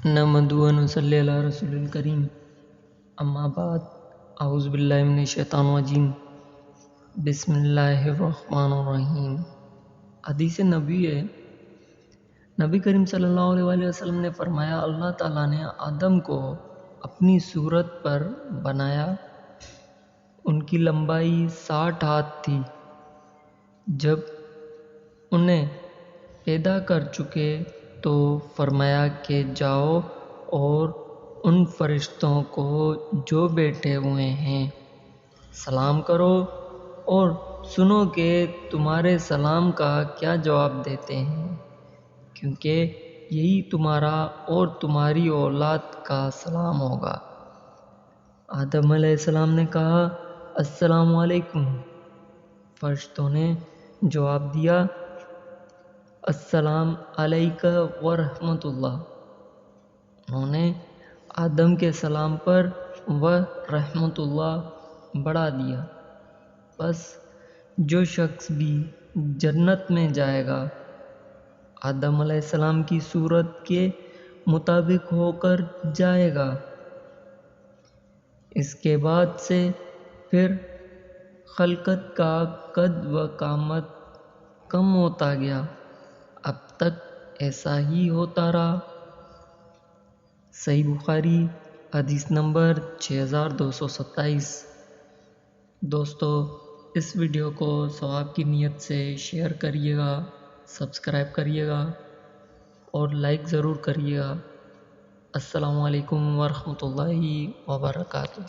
نحمدہ و نصلی علی رسول الکریم، اما بعد، اعوذ باللہ من الشیطان الرجیم، بسم اللہ الرحمن الرحیم۔ حدیث نبی ہے، نبی کریم صلی اللہ علیہ وسلم نے فرمایا، اللہ تعالیٰ نے آدم کو اپنی صورت پر بنایا۔ ان کی لمبائی 60 ہاتھ تھی۔ جب انہیں پیدا کر چکے تو فرمایا کہ جاؤ اور ان فرشتوں کو جو بیٹھے ہوئے ہیں سلام کرو اور سنو کہ تمہارے سلام کا کیا جواب دیتے ہیں، کیونکہ یہی تمہارا اور تمہاری اولاد کا سلام ہوگا۔ آدم علیہ السلام نے کہا، السلام علیکم۔ فرشتوں نے جواب دیا، السلام علیک ورحمۃ اللہ۔ انہوں نے آدم کے سلام پر ورحمۃ اللہ بڑھا دیا۔ بس جو شخص بھی جنت میں جائے گا آدم علیہ السلام کی صورت کے مطابق ہو کر جائے گا۔ اس کے بعد سے پھر خلقت کا قد و قامت کم ہوتا گیا، اب تک ایسا ہی ہوتا رہا۔ صحیح بخاری، حدیث نمبر 6227۔ دوستو، اس ویڈیو کو ثواب کی نیت سے شیئر کریے گا، سبسکرائب کریے گا اور لائک ضرور کریے گا۔ السلام علیکم ورحمۃ اللہ وبرکاتہ۔